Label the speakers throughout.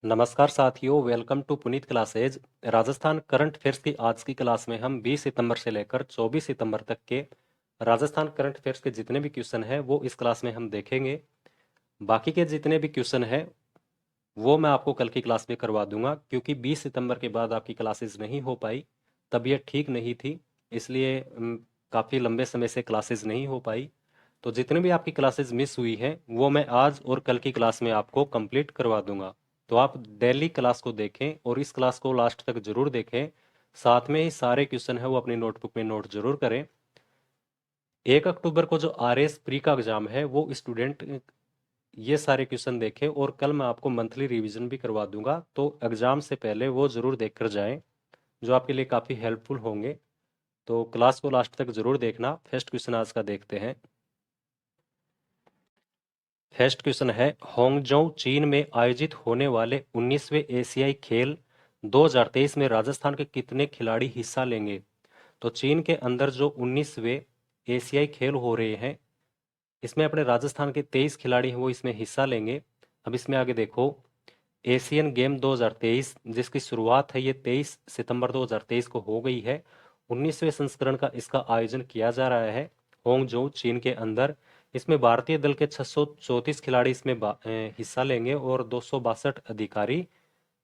Speaker 1: नमस्कार साथियों, welcome to Puneet classes. Rajasthan current affairs की आज की क्लास में हम 20 सितंबर से लेकर 24 सितंबर तक के राजस्थान करंट अफेयर्स के जितने भी क्वेश्चन हैं वो इस क्लास में हम देखेंगे। बाकी के जितने भी क्वेश्चन हैं वो मैं आपको कल की क्लास में करवा दूंगा, क्योंकि 20 सितंबर के बाद आपकी क्लासेस नहीं हो पाई। तबीयत ठीक नहीं थी, इसलिए काफ़ी लंबे समय से क्लासेस नहीं हो पाई। तो जितने भी आपकी क्लासेस मिस हुई हैं वो मैं आज और कल की क्लास में आपको कंप्लीट करवा दूंगा। तो आप डेली क्लास को देखें और इस क्लास को लास्ट तक जरूर देखें। साथ में ही सारे क्वेश्चन है वो अपनी नोटबुक में नोट जरूर करें। 1 अक्टूबर को जो RS प्री का एग्जाम है वो स्टूडेंट ये सारे क्वेश्चन देखें, और कल मैं आपको मंथली रिवीजन भी करवा दूंगा, तो एग्जाम से पहले वो जरूर देख कर जाएं, जो आपके लिए काफ़ी हेल्पफुल होंगे। तो क्लास को लास्ट तक जरूर देखना। फर्स्ट क्वेश्चन आज का देखते हैं। फर्स्ट क्वेश्चन है, होंगजोउ चीन में आयोजित होने वाले 19वें एशियाई खेल 2023 में राजस्थान के कितने खिलाड़ी हिस्सा लेंगे? तो चीन के अंदर जो 19वें एशियाई खेल हो रहे हैं, इसमें अपने राजस्थान के 23 खिलाड़ी हैं वो इसमें हिस्सा लेंगे। अब इसमें आगे देखो, एशियन गेम 2023 जिसकी शुरुआत है ये 23 सितंबर 2023 को हो गई है। 19वें संस्करण का इसका आयोजन किया जा रहा है होंगजोउ चीन के अंदर। इसमें भारतीय दल के 634 खिलाड़ी इसमें हिस्सा लेंगे और 262 अधिकारी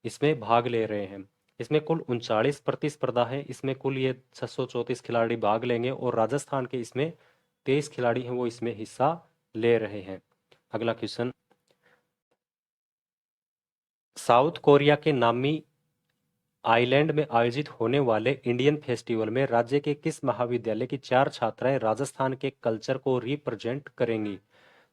Speaker 1: इसमें भाग ले रहे हैं। इसमें कुल 39 प्रतिस्पर्धा है। इसमें कुल ये 634 खिलाड़ी भाग लेंगे और राजस्थान के इसमें 23 खिलाड़ी हैं वो इसमें हिस्सा ले रहे हैं। अगला क्वेश्चन, साउथ कोरिया के नामी आइलैंड में आयोजित होने वाले इंडियन फेस्टिवल में राज्य के किस महाविद्यालय की 4 छात्राएं राजस्थान के कल्चर को रिप्रेजेंट करेंगी?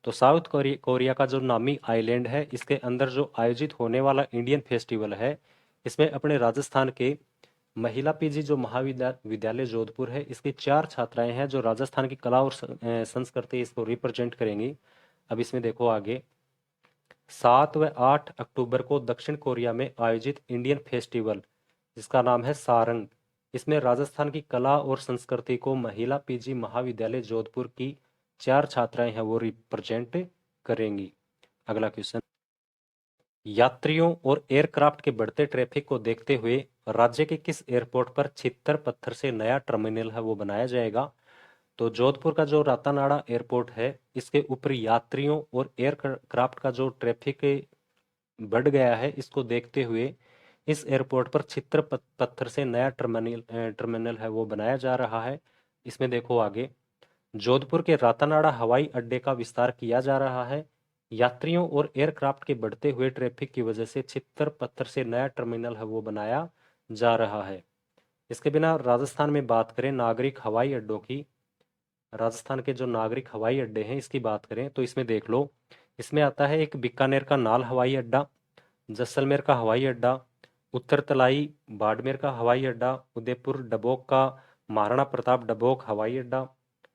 Speaker 1: तो साउथ कोरिया का जो नामी आइलैंड है इसके अंदर जो आयोजित होने वाला इंडियन फेस्टिवल है, इसमें अपने राजस्थान के महिला पीजी जो महाविद्यालय जोधपुर है इसकी 4 छात्राएं हैं जो राजस्थान की कला और संस्कृति इसको रिप्रेजेंट करेंगी। अब इसमें देखो आगे, 7 व 8 अक्टूबर को दक्षिण कोरिया में आयोजित इंडियन फेस्टिवल जिसका नाम है सारंग, इसमें राजस्थान की कला और संस्कृति को महिला पीजी महाविद्यालय जोधपुर की 4 छात्राएं हैं वो रिप्रेजेंट करेंगी। अगला क्वेश्चन, यात्रियों और एयरक्राफ्ट के बढ़ते ट्रैफिक को देखते हुए राज्य के किस एयरपोर्ट पर छितर पत्थर से नया टर्मिनल है वो बनाया जाएगा? तो जोधपुर का जो रातानाडा एयरपोर्ट है इसके ऊपर यात्रियों और एयरक्राफ्ट का जो ट्रैफिक बढ़ गया है इसको देखते हुए इस एयरपोर्ट पर छितर पत्थर से नया टर्मिनल है वो बनाया जा रहा है। इसमें देखो आगे, जोधपुर के रातानाडा हवाई अड्डे का विस्तार किया जा रहा है। यात्रियों और एयरक्राफ्ट के बढ़ते हुए ट्रैफिक की वजह से छितर पत्थर से नया टर्मिनल है वो बनाया जा रहा है। इसके बिना राजस्थान में बात करें नागरिक हवाई अड्डों की, राजस्थान के जो नागरिक हवाई अड्डे हैं इसकी बात करें तो इसमें देख लो, इसमें आता है एक बीकानेर का नाल हवाई अड्डा, जैसलमेर का हवाई अड्डा, उत्तर तलाई बाड़मेर का हवाई अड्डा, उदयपुर डबोक का महाराणा प्रताप डबोक हवाई अड्डा।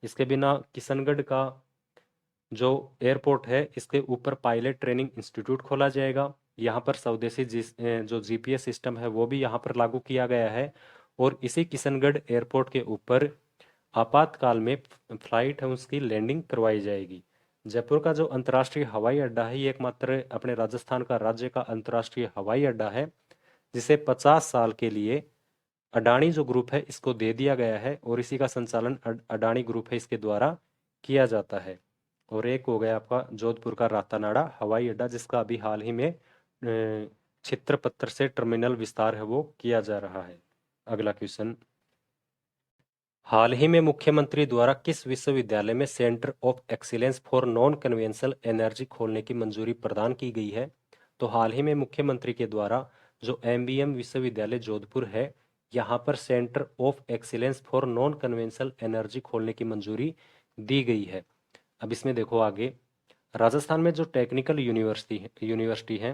Speaker 1: इसके बिना किशनगढ़ का जो एयरपोर्ट है इसके ऊपर पायलट ट्रेनिंग इंस्टीट्यूट खोला जाएगा। यहाँ पर स्वदेशी जो जीपीएस सिस्टम है वो भी यहाँ पर लागू किया गया है। और इसी किशनगढ़ एयरपोर्ट के ऊपर आपातकाल में फ्लाइट है उसकी लैंडिंग करवाई जाएगी। जयपुर का जो अंतर्राष्ट्रीय हवाई अड्डा है ये एकमात्र अपने राजस्थान का राज्य का अंतर्राष्ट्रीय हवाई अड्डा है, जिसे 50 साल के लिए अडानी जो ग्रुप है इसको दे दिया गया है, और इसी का संचालन अडानी ग्रुप है इसके द्वारा किया जाता है। और एक हो गया आपका जोधपुर का रातानाडा हवाई अड्डा जिसका अभी हाल ही में छित्र पत्थर से टर्मिनल विस्तार है वो किया जा रहा है। अगला क्वेश्चन, हाल ही में मुख्यमंत्री द्वारा किस विश्वविद्यालय में centre of excellence for non conventional energy खोलने की मंजूरी प्रदान की गई है? तो हाल ही में मुख्यमंत्री के द्वारा जो MBM विश्वविद्यालय जोधपुर है यहाँ पर centre of excellence for non conventional energy खोलने की मंजूरी दी गई है। अब इसमें देखो आगे, राजस्थान में जो टेक्निकल यूनिवर्सिटी है,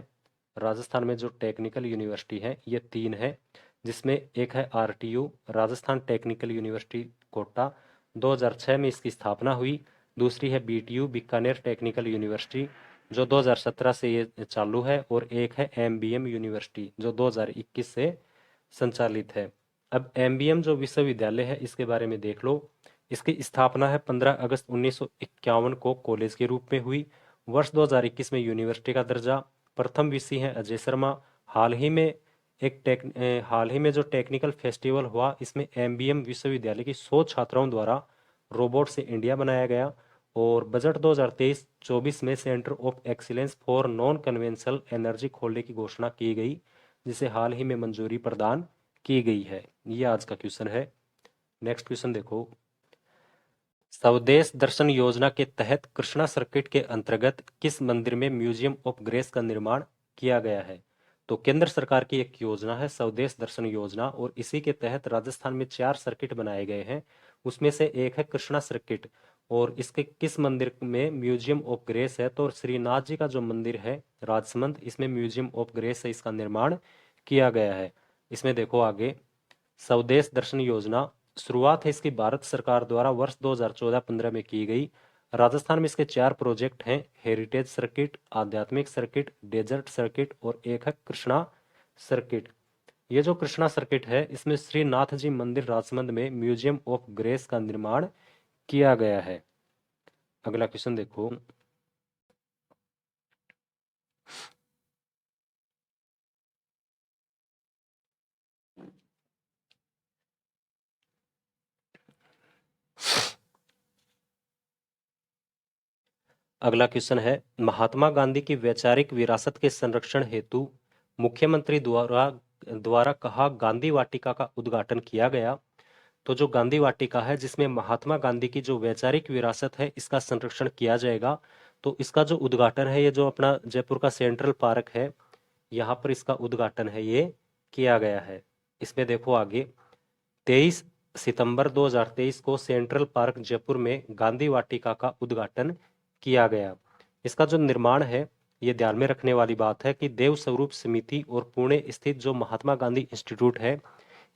Speaker 1: राजस्थान में जो टेक्निकल यूनिवर्सिटी है ये 3 है, जिसमें एक है RTU Rajasthan technical university Kota, 2006 में इसकी स्थापना हुई। दूसरी है BTU बीकानेर टेक्निकल यूनिवर्सिटी जो 2017 से ये चालू है, और एक है MBM यूनिवर्सिटी जो 2021 से संचालित है। अब MBM जो विश्वविद्यालय है इसके बारे में देख लो, इसकी स्थापना है 15 अगस्त 1951 को कॉलेज के रूप में हुई। वर्ष 2021 में यूनिवर्सिटी का दर्जा, प्रथम वीसी हैं अजय शर्मा। हाल ही में जो टेक्निकल फेस्टिवल हुआ, इसमें एमबीएम विश्वविद्यालय की 100 छात्राओं द्वारा रोबोट से इंडिया बनाया गया। और बजट 2023-24 में centre of excellence for non conventional energy खोलने की घोषणा की गई, जिसे हाल ही में मंजूरी प्रदान की गई है। ये आज का क्वेश्चन है। नेक्स्ट क्वेश्चन देखो, स्वदेश दर्शन योजना के तहत कृष्णा सर्किट के अंतर्गत किस मंदिर में म्यूजियम ऑफ ग्रेस का निर्माण किया गया है? तो केंद्र सरकार की एक योजना है स्वदेश दर्शन योजना, और इसी के तहत राजस्थान में 4 सर्किट बनाए गए हैं। उसमें से एक है कृष्णा सर्किट। और इसके किस मंदिर में म्यूजियम ऑफ ग्रेस है? तो श्रीनाथ जी का जो मंदिर है राजसमंद, इसमें म्यूजियम ऑफ ग्रेस है, इसका निर्माण किया गया है। इसमें देखो आगे, स्वदेश दर्शन योजना शुरुआत है इसकी भारत सरकार द्वारा वर्ष 2014-15 में की गई। राजस्थान में इसके 4 प्रोजेक्ट हैं, हेरिटेज सर्किट, आध्यात्मिक सर्किट, डेजर्ट सर्किट और एक है कृष्णा सर्किट। ये जो कृष्णा सर्किट है, इसमें श्रीनाथ जी मंदिर राजसमंद में म्यूजियम ऑफ ग्रेस का निर्माण किया गया है। अगला क्वेश्चन देखो, अगला क्वेश्चन है, महात्मा गांधी की वैचारिक विरासत के संरक्षण हेतु मुख्यमंत्री द्वारा कहा गांधी वाटिका का उद्घाटन किया गया? तो जो गांधी वाटिका है, जिसमें महात्मा गांधी की जो वैचारिक विरासत है, इसका संरक्षण किया जाएगा, तो इसका जो उद्घाटन है, ये जो अपना जयपुर का सेंट्रल पार्क है, यहाँ पर इसका उद्घाटन है ये किया गया है। इसमें देखो आगे, 23 सितंबर 2023 को सेंट्रल पार्क जयपुर में गांधी वाटिका का उद्घाटन किया गया। इसका जो निर्माण है, ये ध्यान में रखने वाली बात है कि देव स्वरूप समिति और पुणे स्थित जो महात्मा गांधी इंस्टीट्यूट है,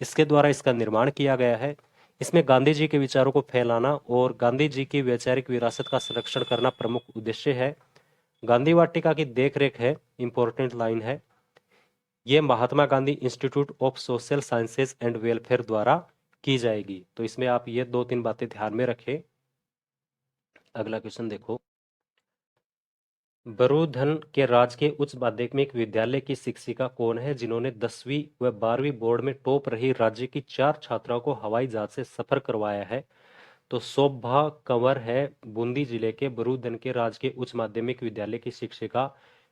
Speaker 1: इसके द्वारा इसका निर्माण किया गया है। इसमें गांधी जी के विचारों को फैलाना और गांधी जी की वैचारिक विरासत का संरक्षण करना प्रमुख उद्देश्य है। गांधी वाटिका की देखरेख है, इंपॉर्टेंट लाइन है, ये Mahatma Gandhi institute of social sciences and welfare द्वारा की जाएगी। तो इसमें आप ये 2-3 बातें ध्यान में रखें। अगला क्वेश्चन देखो, बरूधन के राजकीय उच्च माध्यमिक विद्यालय की शिक्षिका कौन है जिन्होंने 10वीं व 12वीं बोर्ड में टॉप रही राज्य की 4 छात्राओं को हवाई जहाज से सफर करवाया है? तो शोभा कंवर है, बूंदी जिले के बरूधन के राजकीय उच्च माध्यमिक विद्यालय की शिक्षिका।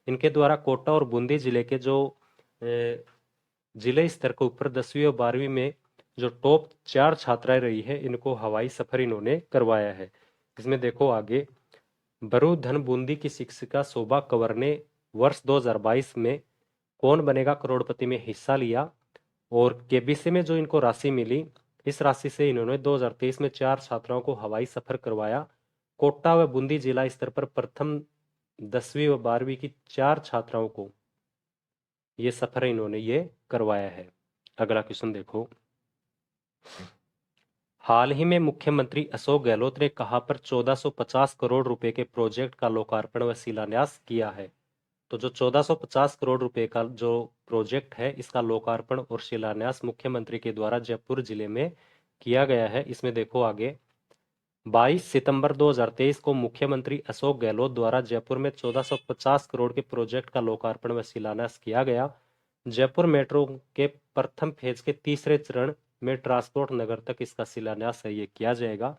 Speaker 1: इनके द्वारा कोटा और बूंदी जिले के जो जिले स्तर के ऊपर 10वीं और 12वीं में जो टॉप 4 छात्राएं रही है, इनको हवाई सफर इन्होंने करवाया है। इसमें देखो आगे, बरूधन बूंदी की शिक्षिका शोभा कंवर ने वर्ष 2022 में कौन बनेगा करोड़पति में हिस्सा लिया, और केबीसी में जो इनको राशि मिली, इस राशि से इन्होंने 2023 में 4 छात्राओं को हवाई सफर करवाया। कोटा व बूंदी जिला स्तर पर प्रथम 10वीं व 12वीं की 4 छात्राओं को ये सफर इन्होंने ये करवाया है। अगला क्वेश्चन देखो, हाल ही में मुख्यमंत्री अशोक गहलोत ने कहां पर 1450 करोड़ रुपए के प्रोजेक्ट का लोकार्पण व शिलान्यास किया है? तो जो 1450 करोड़ रुपए का जो प्रोजेक्ट है, इसका लोकार्पण और शिलान्यास मुख्यमंत्री के द्वारा जयपुर जिले में किया गया है। इसमें देखो आगे, 22 सितंबर 2023 को मुख्यमंत्री अशोक गहलोत द्वारा जयपुर में 1450 करोड़ के प्रोजेक्ट का लोकार्पण व शिलान्यास किया गया। जयपुर मेट्रो के प्रथम फेज के तीसरे चरण में ट्रांसपोर्ट नगर तक इसका शिलान्यास है ये किया जाएगा।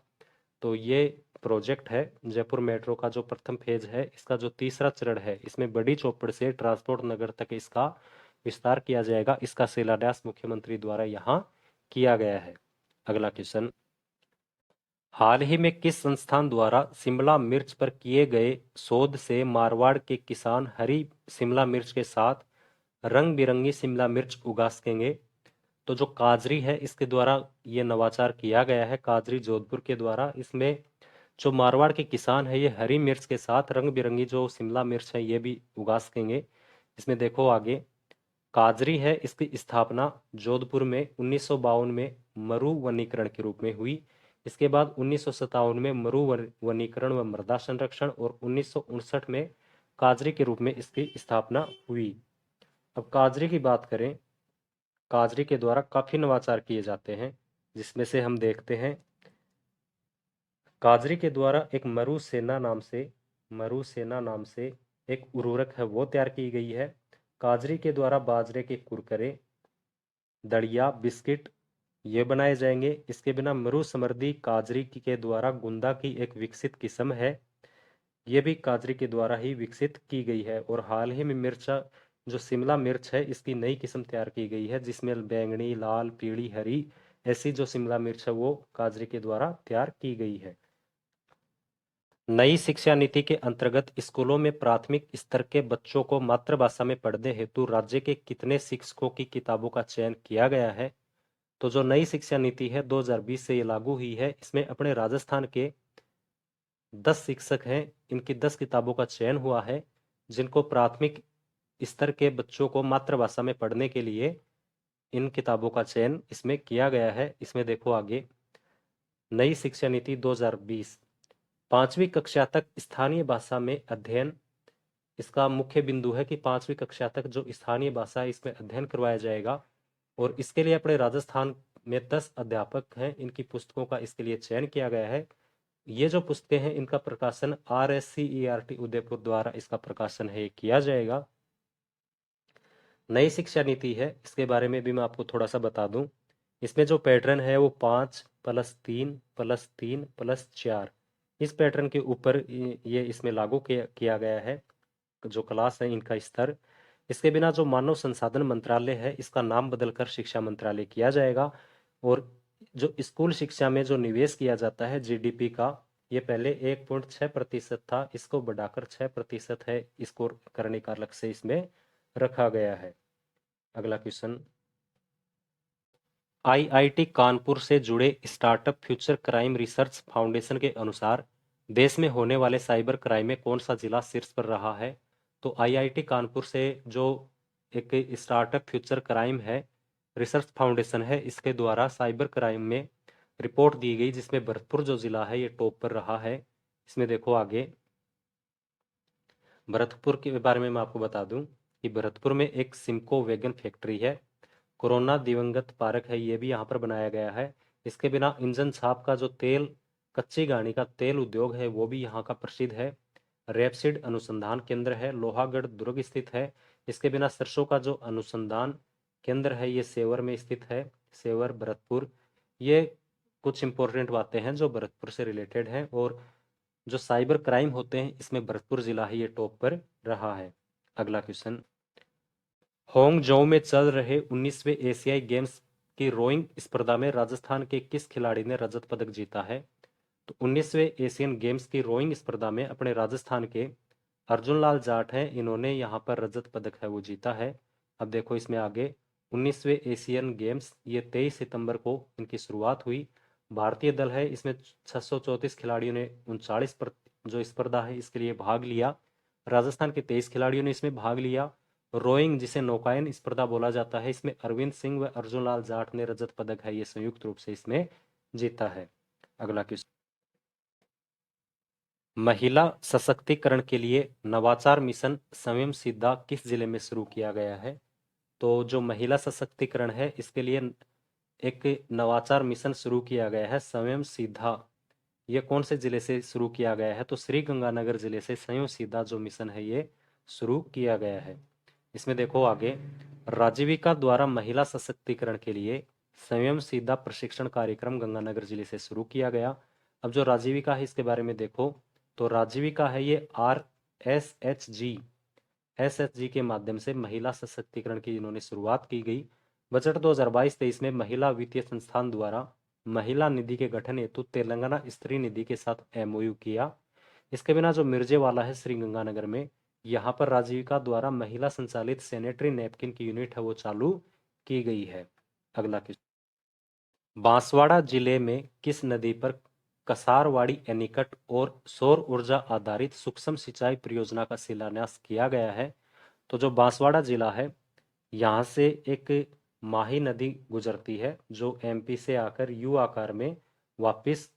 Speaker 1: तो ये प्रोजेक्ट है जयपुर मेट्रो का जो प्रथम फेज है, इसका जो तीसरा चरण है, इसमें बड़ी चौपड़ से ट्रांसपोर्ट नगर तक इसका विस्तार किया जाएगा। इसका शिलान्यास मुख्यमंत्री द्वारा यहाँ किया गया है। अगला क्वेश्चन, हाल ही में किस संस्थान द्वारा शिमला मिर्च पर किए गए शोध से मारवाड़ के किसान हरी शिमला मिर्च के साथ रंग बिरंगी शिमला मिर्च उगा सकेंगे? तो जो काजरी है, इसके द्वारा ये नवाचार किया गया है, काजरी जोधपुर के द्वारा। इसमें जो मारवाड़ के किसान है, ये हरी मिर्च के साथ रंग बिरंगी जो शिमला मिर्च है ये भी उगा सकेंगे। इसमें देखो आगे, काजरी है, इसकी स्थापना जोधपुर में 1952 में मरु वनीकरण के रूप में हुई। इसके बाद 1957 में मरु वनीकरण व मृदा संरक्षण और 1959 में काजरी के रूप में इसकी स्थापना हुई। अब काजरी की बात करें, काजरी के द्वारा काफी नवाचार किए जाते हैं, जिसमें से हम देखते हैं, काजरी के द्वारा एक मरु सेना नाम से एक उर्वरक है वो तैयार की गई है। काजरी के द्वारा बाजरे के कुरकुरे, दड़िया, बिस्किट ये बनाए जाएंगे। इसके बिना मरुसमर्दी काजरी के द्वारा गुंदा की एक विकसित किस्म है, ये भी काजरी के द्वारा ही विकसित की गई है। और हाल ही में मिर्चा जो शिमला मिर्च है इसकी नई किस्म तैयार की गई है, जिसमें बैंगनी, लाल, पीली, हरी ऐसी जो शिमला मिर्च है वो काजरी के द्वारा तैयार की गई है। नई शिक्षा नीति के अंतर्गत स्कूलों में प्राथमिक स्तर के बच्चों को मातृभाषा में पढ़ने हेतु राज्य के कितने शिक्षकों की किताबों का चयन किया गया है? तो जो नई शिक्षा नीति है 2020 से ये लागू हुई है, इसमें अपने राजस्थान के 10 शिक्षक हैं, इनकी 10 किताबों का चयन हुआ है, जिनको प्राथमिक स्तर के बच्चों को मातृभाषा में पढ़ने के लिए इन किताबों का चयन इसमें किया गया है। इसमें देखो आगे, नई शिक्षा नीति 2020, 5वीं कक्षा तक स्थानीय भाषा में अध्ययन। इसका मुख्य बिंदु है कि 5वीं कक्षा तक जो स्थानीय भाषा है इसमें अध्ययन करवाया जाएगा। और इसके लिए अपने राजस्थान में 10 अध्यापक हैं, इनकी पुस्तकों का इसके लिए चयन किया गया है। ये जो पुस्तकें हैं इनका प्रकाशन RSCERT उदयपुर द्वारा इसका प्रकाशन है किया जाएगा। नई शिक्षा नीति है, इसके बारे में भी मैं आपको थोड़ा सा बता दूं। इसमें जो पैटर्न है वो 5+3+3+4, इस पैटर्न के ऊपर ये इसमें लागू किया गया है जो क्लास है इनका स्तर। इसके बिना जो मानव संसाधन मंत्रालय है इसका नाम बदलकर शिक्षा मंत्रालय किया जाएगा। और जो स्कूल शिक्षा में जो निवेश किया जाता है GDP का, ये पहले 1.6% था, इसको बढ़ाकर 6% है, इसको करने का लक्ष्य इसमें रखा गया है। अगला क्वेश्चन, IIT कानपुर से जुड़े startup future crime research foundation के अनुसार देश में होने वाले साइबर क्राइम में कौन सा जिला शीर्ष पर रहा है? तो IIT कानपुर से जो एक स्टार्टअप फ्यूचर क्राइम है रिसर्च फाउंडेशन है, इसके द्वारा साइबर क्राइम में रिपोर्ट दी गई, जिसमें भरतपुर जो जिला है ये टॉप पर रहा है। इसमें देखो आगे, भरतपुर के बारे में मैं आपको बता दूं कि भरतपुर में एक सिम्को वैगन फैक्ट्री है। कोरोना दिवंगत पार्क है, ये भी यहाँ पर बनाया गया है। इसके बिना इंजन छाप का जो तेल, कच्ची घानी का तेल उद्योग है वो भी यहाँ का प्रसिद्ध है। रेपसीड अनुसंधान केंद्र है, लोहागढ़ दुर्ग स्थित है। इसके बिना सरसों का जो अनुसंधान केंद्र है ये सेवर में स्थित है, सेवर भरतपुर। ये कुछ इंपॉर्टेंट बातें हैं जो भरतपुर से रिलेटेड हैं। और जो साइबर क्राइम होते हैं इसमें भरतपुर जिला ही ये टॉप पर रहा है। अगला क्वेश्चन, होंगजोउ में चल रहे 19वें एशियाई गेम्स की रोइंग स्पर्धा में राजस्थान के किस खिलाड़ी ने रजत पदक जीता है? तो 19वें एशियन गेम्स की रोइंग स्पर्धा में अपने राजस्थान के अर्जुन लाल जाट हैं, इन्होंने यहाँ पर रजत पदक है वो जीता है। अब देखो इसमें आगे, 19वें एशियन गेम्स ये 23 सितंबर को इनकी शुरुआत हुई। भारतीय दल है, इसमें 634 खिलाड़ियों ने 39 पर जो स्पर्धा है इसके लिए भाग लिया। राजस्थान के 23 खिलाड़ियों ने इसमें भाग लिया। रोइंग जिसे नौकायन स्पर्धा बोला जाता है, इसमें अरविंद सिंह व अर्जुन लाल जाट ने रजत पदक है ये संयुक्त रूप से इसमें जीता है। अगला क्वेश्चन, महिला सशक्तिकरण के लिए नवाचार मिशन स्वयं सिद्धा किस जिले में शुरू किया गया है? तो जो महिला सशक्तिकरण है इसके लिए एक नवाचार मिशन शुरू किया गया है स्वयं सिद्धा। ये कौन से जिले से शुरू किया गया है? तो श्री गंगानगर जिले से स्वयं सिद्धा जो मिशन है ये शुरू किया गया है। इसमें देखो आगे, राजीविका द्वारा महिला सशक्तिकरण के लिए स्वयं सिद्धा प्रशिक्षण कार्यक्रम गंगानगर जिले से शुरू किया गया। अब जो राजीविका है इसके बारे में देखो, तो राजीविका है ये एसएचजी के माध्यम से महिला सशक्तिकरण की इन्होंने शुरुआत की गई। बजट 2022-23 में महिला वित्तीय संस्थान द्वारा महिला निधि के गठन हेतु तेलंगाना स्त्री निधि के साथ MOU किया। इसके बिना जो मिर्जेवाला है श्री गंगानगर में, यहाँ पर राजीविका द्वारा महिला संचालित सैनिटरी नैपकिन की यूनिट है वो चालू की गई है। अगला क्वेश्चन, बांसवाड़ा जिले में किस नदी पर कसारवाड़ी एनीकट और सौर ऊर्जा आधारित सूक्ष्म सिंचाई परियोजना का शिलान्यास किया गया है? तो जो बांसवाड़ा जिला है यहाँ से एक माही नदी गुजरती है जो MP से आकर U आकार में वापस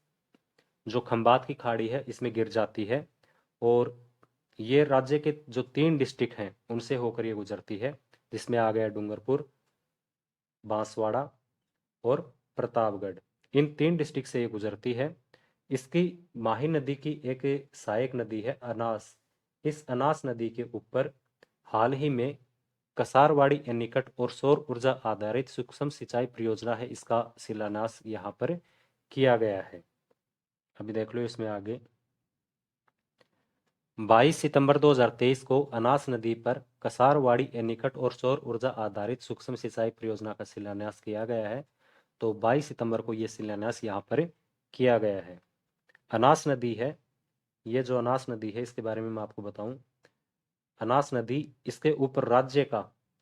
Speaker 1: जो खंबात की खाड़ी है इसमें गिर जाती है। और ये राज्य के जो 3 डिस्ट्रिक्ट हैं उनसे होकर ये गुजरती है, जिसमें आ गया डूंगरपुर, बांसवाड़ा और प्रतापगढ़। इन 3 डिस्ट्रिक्ट से ये गुजरती है। इसकी माही नदी की एक सहायक नदी है अनास, इस अनास नदी के ऊपर हाल ही में कसारवाड़ी एनीकट और सौर ऊर्जा आधारित सूक्ष्म सिंचाई परियोजना है, इसका शिलान्यास यहाँ पर किया गया है। अभी देख लो इसमें आगे 22 सितंबर 2023 को अनास नदी पर कसारवाड़ी एनीकट और सौर ऊर्जा आधारित सूक्ष्म सिंचाई परियोजना का शिलान्यास किया गया है। तो 22 सितंबर को यह शिलान्यास यहाँ पर किया गया है। अनास नदी है, ये जो अनास नदी है इसके बारे में मैं आपको बताऊं। अनास नदी, इसके ऊपर राज्य का,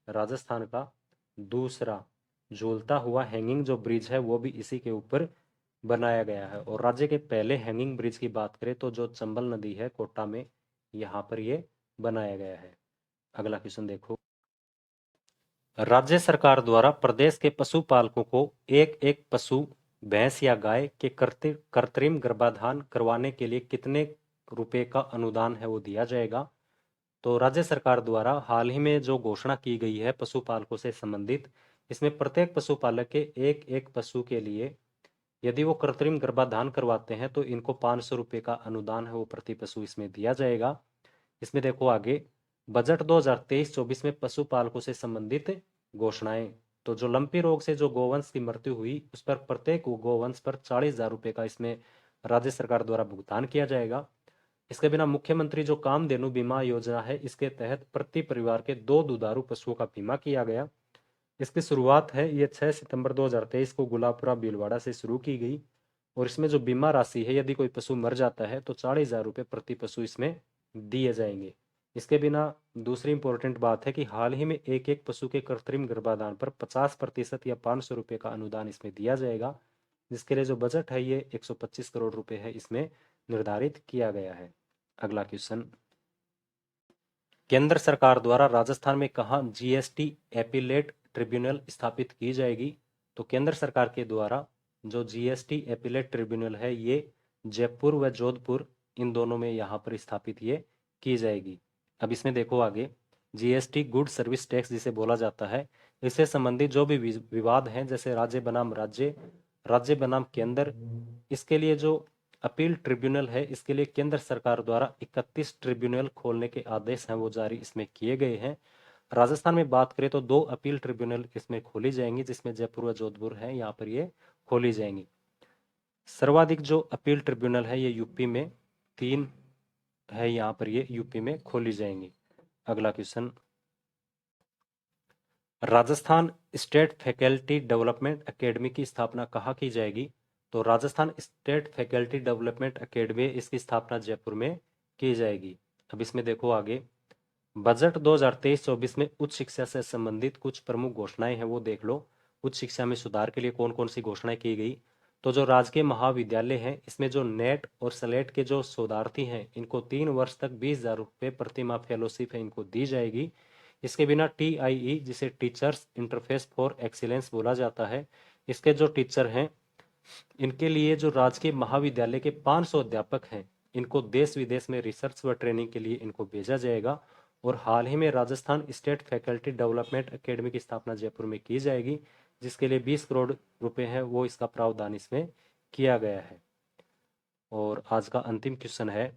Speaker 1: राजस्थान का दूसरा झूलता हुआ हैंगिंग जो ब्रिज है वो भी इसी के ऊपर बनाया गया है। और राज्य के पहले हैंगिंग ब्रिज की बात करें तो जो चंबल नदी है कोटा में, यहाँ पर ये बनाया गया है। अगला क्वेश्चन देखो, राज्य सरकार द्वारा प्रदेश के पशुपालकों को एक एक पशु, भैंस या गाय के कृत्रिम गर्भाधान करवाने के लिए कितने रुपए का अनुदान है वो दिया जाएगा। तो राज्य सरकार द्वारा हाल ही में जो घोषणा की गई है पशुपालकों से संबंधित, इसमें प्रत्येक पशुपालक के एक एक पशु के लिए यदि वो कृत्रिम गर्भाधान करवाते हैं तो इनको 500 रुपये का अनुदान है वो प्रति पशु इसमें दिया जाएगा। इसमें देखो आगे बजट 2023-24 में पशुपालकों से संबंधित घोषणाएं। तो जो लंपी रोग से जो गोवंश की मृत्यु हुई उस पर प्रत्येक गोवंश पर 40,000 रुपये का इसमें राज्य सरकार द्वारा भुगतान किया जाएगा। इसके बिना मुख्यमंत्री जो कामधेनु बीमा योजना है इसके तहत प्रति परिवार के 2 दुधारू पशुओं का बीमा किया गया। इसकी शुरुआत है ये 6 सितंबर 2023 को गुलाबपुरा भीलवाड़ा से शुरू की गई। और इसमें जो बीमा राशि है, यदि कोई पशु मर जाता है तो 40,000 रुपये प्रति पशु इसमें दिए जाएंगे। इसके बिना दूसरी इंपॉर्टेंट बात है कि हाल ही में एक एक पशु के कृत्रिम गर्भाधान पर 50% या 500 रुपये का अनुदान इसमें दिया जाएगा, जिसके लिए जो बजट है ये 125 करोड़ रुपए है इसमें निर्धारित किया गया है। अगला क्वेश्चन, केंद्र सरकार द्वारा राजस्थान में कहाँ जीएसटी एपीलेट ट्रिब्यूनल स्थापित की जाएगी। तो केंद्र सरकार के द्वारा जो जीएसटी एपीलेट ट्रिब्यूनल है ये जयपुर व जोधपुर इन दोनों में यहाँ पर स्थापित ये की जाएगी। अब इसमें देखो आगे जीएसटी गुड सर्विस टैक्स जिसे बोला जाता है, इससे संबंधित जो भी विवाद हैं जैसे राज्य बनाम राज्य, राज्य बनाम केंद्र, इसके लिए जो अपील ट्रिब्यूनल है इसके लिए केंद्र सरकार द्वारा 31 ट्रिब्यूनल खोलने के आदेश हैं वो जारी इसमें किए गए हैं। राजस्थान में बात करें तो 2 अपील ट्रिब्यूनल इसमें खोली जाएंगी, जिसमें जयपुर व जोधपुर है यहाँ पर ये खोली जाएंगी। सर्वाधिक जो अपील ट्रिब्यूनल है ये यूपी में 3 है, यहाँ पर ये यूपी में खोली जाएंगी। अगला question, Rajasthan state faculty development academy की स्थापना कहाँ की जाएगी। तो Rajasthan state faculty development academy इसकी स्थापना जयपुर में की जाएगी। अब इसमें देखो आगे बजट 2023-24 में उच्च शिक्षा से संबंधित कुछ प्रमुख घोषणाएं हैं वो देख लो। उच्च शिक्षा में सुधार के लिए कौन कौन सी घोषणाएं की गई। तो जो राजकीय महाविद्यालय हैं इसमें जो नेट और स्लेट के जो शोधार्थी हैं इनको 3 वर्ष तक 20,000 रुपये प्रति माह फेलोशिप है इनको दी जाएगी। इसके बिना TIE जिसे टीचर्स इंटरफेस फॉर एक्सीलेंस बोला जाता है, इसके जो टीचर हैं इनके लिए जो राजकीय महाविद्यालय के 500 अध्यापक हैं इनको देश विदेश में रिसर्च व ट्रेनिंग के लिए इनको भेजा जाएगा। और हाल ही में Rajasthan state faculty development academy की स्थापना जयपुर में की जाएगी, जिसके लिए 20 करोड़ रुपए है वो इसका प्रावधान इसमें किया गया है। और आज का अंतिम क्वेश्चन है,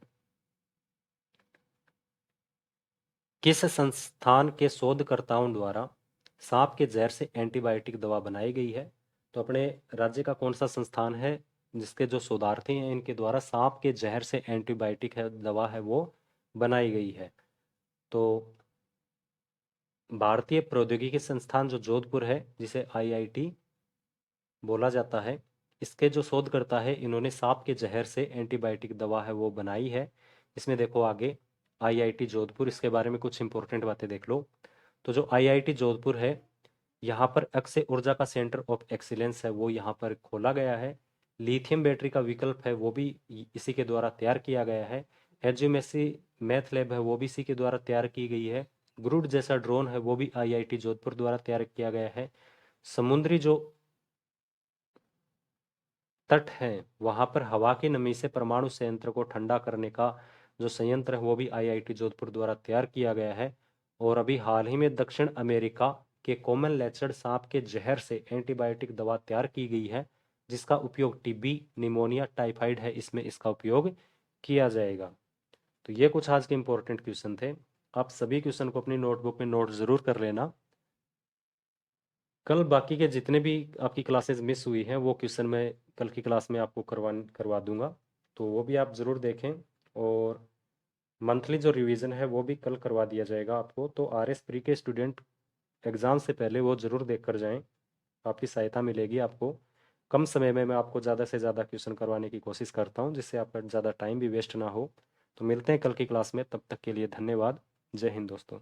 Speaker 1: किस संस्थान के शोधकर्ताओं द्वारा सांप के जहर से एंटीबायोटिक दवा बनाई गई है। तो अपने राज्य का कौन सा संस्थान है जिसके जो शोधार्थी हैं इनके द्वारा सांप के जहर से एंटीबायोटिक है दवा है वो बनाई गई है। तो भारतीय प्रौद्योगिकी संस्थान जो जोधपुर है जिसे IIT बोला जाता है, इसके जो शोधकर्ता है इन्होंने सांप के जहर से एंटीबायोटिक दवा है वो बनाई है। इसमें देखो आगे IIT जोधपुर, इसके बारे में कुछ इंपॉर्टेंट बातें देख लो। तो जो IIT जोधपुर है यहाँ पर अक्षय ऊर्जा का सेंटर ऑफ एक्सीलेंस है वो यहाँ पर खोला गया है। लिथियम बैटरी का विकल्प है वो भी इसी के द्वारा तैयार किया गया है। एजुमेसी मैथ लैब है वो भी इसी के द्वारा तैयार की गई है। ग्रुड जैसा ड्रोन है वो भी IIT जोधपुर द्वारा तैयार किया गया है। समुद्री जो तट है वहां पर हवा की नमी से परमाणु संयंत्र को ठंडा करने का जो संयंत्र है वो भी IIT जोधपुर द्वारा तैयार किया गया है। और अभी हाल ही में दक्षिण अमेरिका के कॉमन लेचर्ड सांप के जहर से एंटीबायोटिक दवा तैयार की गई है, जिसका उपयोग TB, निमोनिया, टाइफाइड है इसमें इसका उपयोग किया जाएगा। तो ये कुछ आज के इंपॉर्टेंट क्वेश्चन थे। आप सभी क्वेश्चन को अपनी नोटबुक में नोट ज़रूर कर लेना। कल बाकी के जितने भी आपकी क्लासेस मिस हुई हैं वो क्वेश्चन मैं कल की क्लास में आपको करवा दूंगा, तो वो भी आप ज़रूर देखें। और मंथली जो रिवीजन है वो भी कल करवा दिया जाएगा आपको, तो आरएस प्री के स्टूडेंट एग्ज़ाम से पहले वो ज़रूर देख कर जाएं, आपकी सहायता मिलेगी आपको। कम समय में मैं आपको ज़्यादा से ज़्यादा क्वेश्चन करवाने की कोशिश करता हूँ, जिससे आपका ज़्यादा टाइम भी वेस्ट ना हो। तो मिलते हैं कल की क्लास में, तब तक के लिए धन्यवाद। जय हिंद दोस्तों।